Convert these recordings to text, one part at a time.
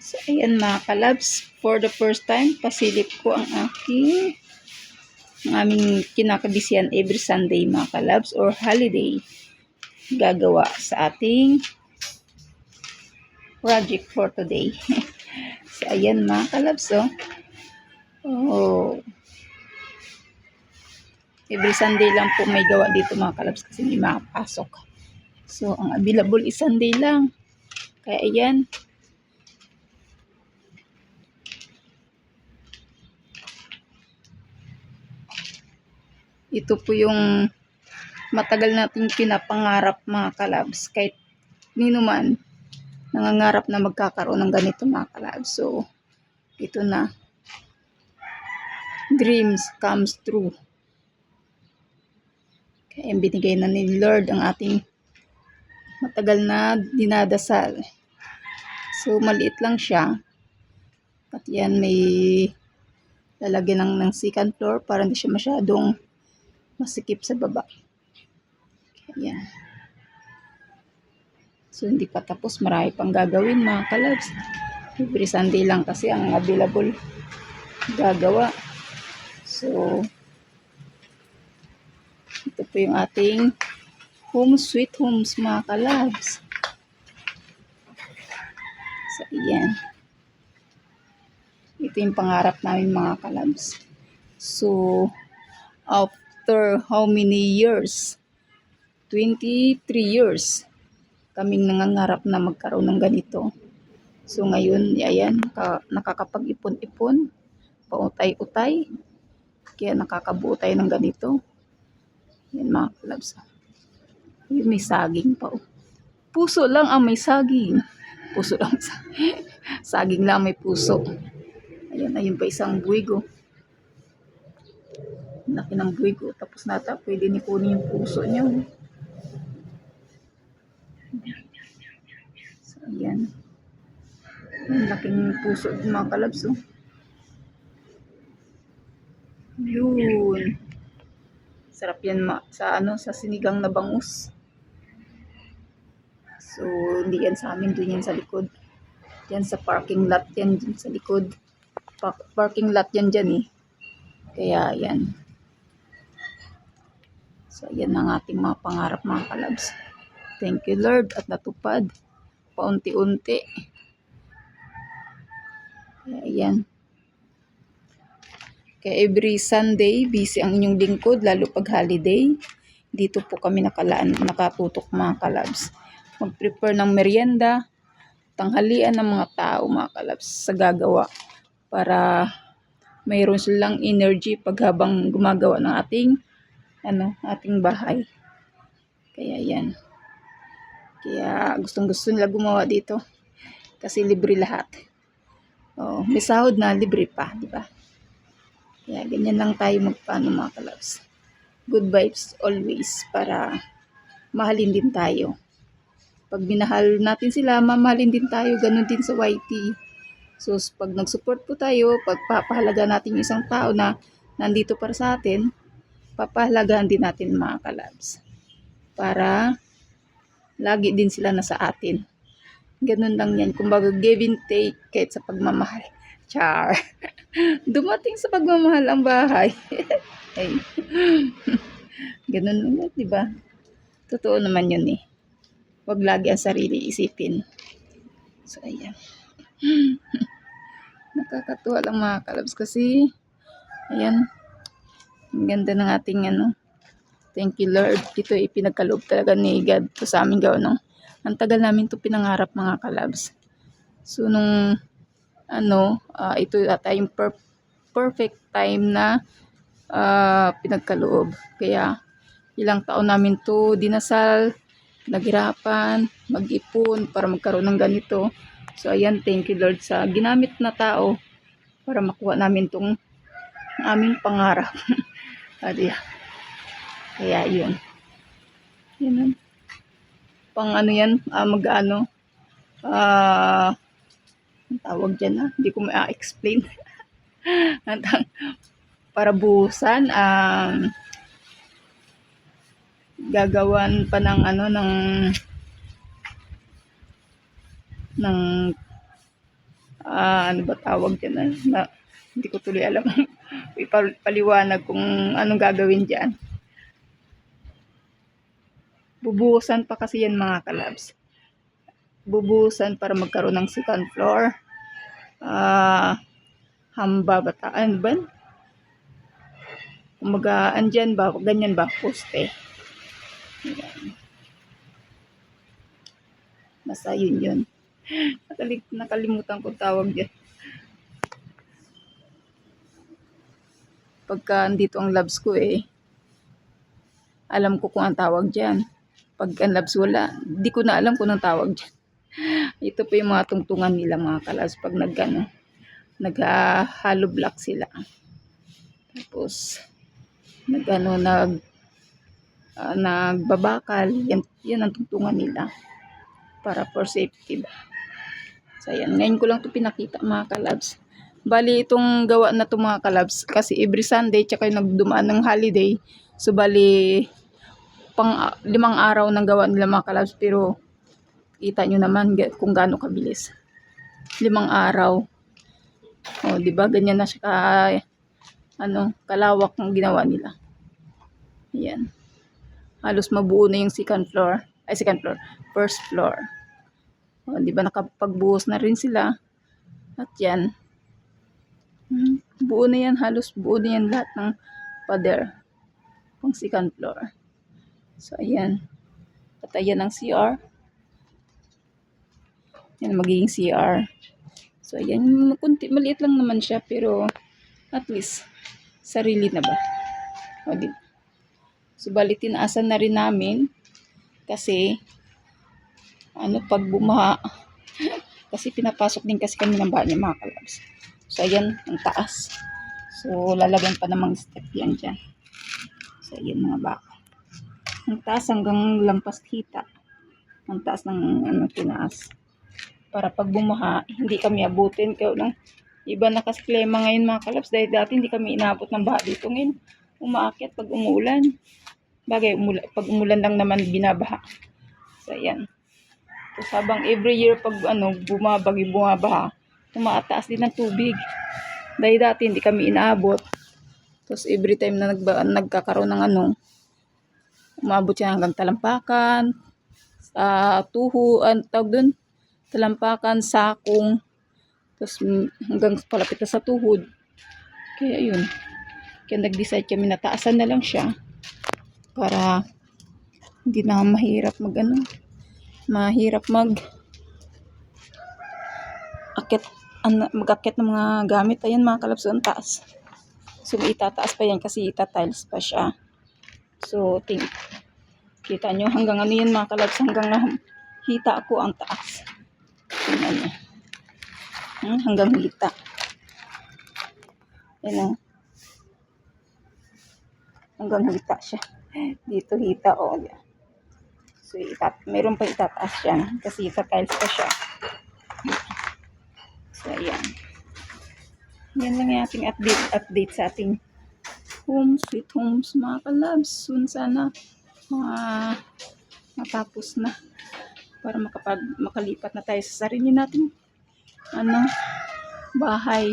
So, ayan mga kalabs, for the first time, pasilip ko ang aming kinakabisihan every Sunday mga kalabs or holiday. Gagawa sa ating project for today. So, ayan mga kalabs, oh. Oh. Every Sunday lang po may gawa dito mga kalabs kasi may makapasok. So, ang available is Sunday lang. Kaya ayan. Ito po yung matagal nating pinapangarap mga kalabs. Kahit nino man nangangarap na magkakaroon ng ganito mga kalabs. So, ito na. Dreams comes true. Kaya binigay na ni Lord ang ating matagal na dinadasal. So, maliit lang siya. At yan, may lalagyan ng second floor para hindi siya masyadong masikip sa baba. Ayan. So, hindi pa tapos. Marami pang gagawin mga kalabs. Every Sunday lang kasi ang available gagawa. So, ito po yung ating home sweet homes mga kalabs. So, ayan. Ito yung pangarap namin mga kalabs. So, after how many years? 23 years. Kaming nangangarap na magkaroon ng ganito. So, ngayon, ayan, nakakapag-ipon-ipon, pautay-utay. Kaya nakakabuo tayo ng ganito. Yan mga kalabs. May saging pa. Oh. Puso lang ang may saging. Puso lang. Saging lang may puso. Ayan, ayun pa isang buwigo. Laki ng buwigo. Tapos nata, pwede ni kunin yung puso niya. So, ayan. Ang laking puso din mga kalabs. Oh. Yun. Sarap yan sa sinigang na bangus. So, hindi yan sa amin. Doon yan sa likod. Yan sa parking lot yan dyan sa likod. Parking lot yan dyan eh. Kaya yan. So, yan ang ating mga pangarap mga kalabs. Thank you Lord at natupad. Paunti-unti. Kaya yan. Kaya every Sunday, busy ang inyong lingkod, lalo pag holiday. Dito po kami nakatutok mga kalabs. Mag-prepare ng merienda, tanghalian ng mga tao mga kalabs sa gagawa. Para mayroon silang energy pag habang gumagawa ng ating bahay. Kaya yan. Kaya gustong-gusto nila gumawa dito. Kasi libre lahat. Oh, may sahod na libre pa, di ba? Kaya ganyan lang tayo magpaano mga kalabs. Good vibes always para mahalin din tayo. Pag minahal natin sila, mamahalin din tayo. Ganun din sa YT. So, pag nag-support po tayo, pagpapahalaga natin yung isang tao na nandito para sa atin, papahalagaan din natin mga kalabs. Para lagi din sila nasa atin. Ganun lang yan. Kumbaga, give and take kahit sa pagmamahal. Char. Dumating sa pagmamahal ang bahay. Ay. Ganun lang, di ba? Totoo naman yun eh. Huwag lagi ang sarili isipin. So, ayan. Nakakatuwa lang mga kalabs kasi ayan. Ang ganda ng ating Thank you Lord. Ito ipinagkaloob talaga ni God to sa aming gawin. Ang tagal namin to pinangarap mga kalabs. So, nung ito ata yung perfect time na pinagkaloob. Kaya ilang taon namin to dinasal, naghirapan, mag-ipon para magkaroon ng ganito. So ayan, thank you Lord sa ginamit na tao para makuha namin tong aming pangarap. Kaya yun. Yan. Pang yan, ang tawag dyan hindi ko ma-explain. Para buhusan, gagawan pa ng ano ba tawag dyan hindi ko tuloy alam. Ipaliwanag kung anong gagawin dyan. Bubuhusan pa kasi yan mga kalabs. Bubuhusan para magkaroon ng second floor. Hamba bata. Ano ba? Kumaga, andyan ba? Ganyan ba? Poste. Ayan. Basta yun. Nakalimutan ko tawag dyan. Pagka andito ang labs ko alam ko kung ang tawag dyan. Pag ang labs wala, di ko na alam kung ang tawag dyan. Ito po yung mga tungtungan nila mga kalabs pag nag-hollow block sila. Tapos nagbabakal. Yan ang tungtungan nila para for safety ba. So yan, ngayon ko lang ito pinakita mga kalabs. Bali itong gawa na ito mga kalabs kasi every Sunday tsaka yung nagdumaan ng holiday. So bali 5 araw ng gawa nila mga kalabs, pero kita nyo naman kung gaano kabilis. 5 araw. O, di ba? Ganyan na siya kalawak ng ginawa nila. Ayan. Halos mabuo na yung first floor. O, di ba? Nakapagbuhos na rin sila. At yan. Buo na yan. Halos buo na yan lahat ng pader. Pang second floor. So, ayan. At ayan ang CR. Yan, magiging CR. So, ayan. Maliit lang naman siya. Pero, at least, sarili na ba? O, di ba? So, bali, tinaasan na rin namin. Kasi, pag bumaha, kasi pinapasok din kasi kami ng bahay mga kalabs. So, ayan, ang taas. So, lalagyan pa namang step yan dyan. So, ayan mga baka. Ang taas hanggang lampas hita. Ang taas ng tinaas. Para pag bumaha, hindi kami abutin. Kaya iba na kasi klima ngayon mga kalabs. Dahil dati hindi kami inaabot ng baha dito. Ngayon, umaakyat pag umuulan. Bagay, pag umulan lang naman binabaha. So, ayan. Tapos habang every year pag bumabaha, tumataas din ng tubig. Dahil dati hindi kami inaabot. Tapos every time na nagkakaroon ng umabot siya hanggang talampakan, sa tawag dun, talampakan, sakong, tapos hanggang palapit na sa tuhod. Kaya yun. Kaya nag-decide kami na taasan na lang siya para hindi na mahirap mag-akit ng mga gamit. Ayan mga kalabs, ang taas. So itataas pa yan kasi itatiles pa siya. So kita nyo hanggang yan mga kalabs, hanggang hita ko ang taas. Tingnan nyo. Hanggang hita. Yan hanggang hita siya. Dito hita So meron pa itataas yan kasi itatiles pa siya. So ayan. Yan lang yung ating update sa ating sweet homes mga kalabs. Soon sana matapos na para makalipat na tayo sa sarili natin bahay,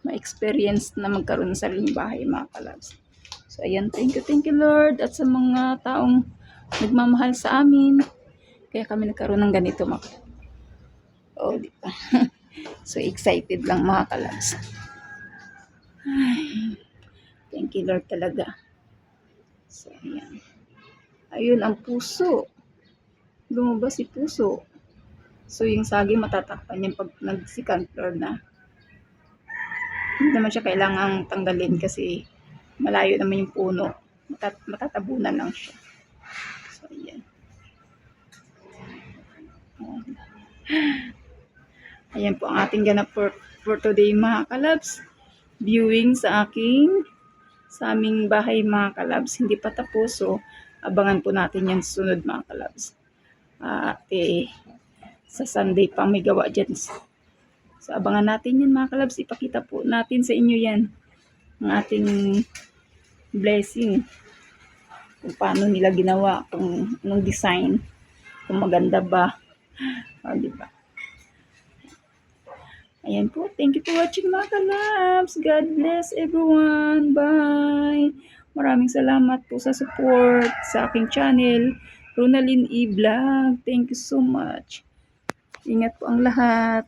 ma-experience na magkaroon ng sariling bahay mga kalabs. So ayan, thank you Lord at sa mga taong nagmamahal sa amin kaya kami nagkaroon ng ganito di ba? So excited lang mga kalabs. Thank you Lord talaga. So ayan. Ayun ang puso. Lumabas si puso. So yung saging matatakpan yan pag nag-second floor na. Hindi naman siya kailangang tanggalin kasi malayo naman yung puno. Matatabunan lang siya. So ayan. Ayan po ang ating ganap for today mga kalabs. Viewing sa aming bahay mga kalabs. Hindi pa tapos, so abangan po natin yan sunod mga kalabs. Sa Sunday pa may gawa dyan. So abangan natin yan mga kalabs. Ipakita po natin sa inyo yan. Ang ating blessing. Kung paano nila ginawa. Kung anong design. Kung maganda ba. Diba? Ayan po. Thank you for watching mga kalabs. God bless everyone. Bye. Maraming salamat po sa support sa aking channel, Ronalyn E. Vlog. Thank you so much. Ingat po ang lahat.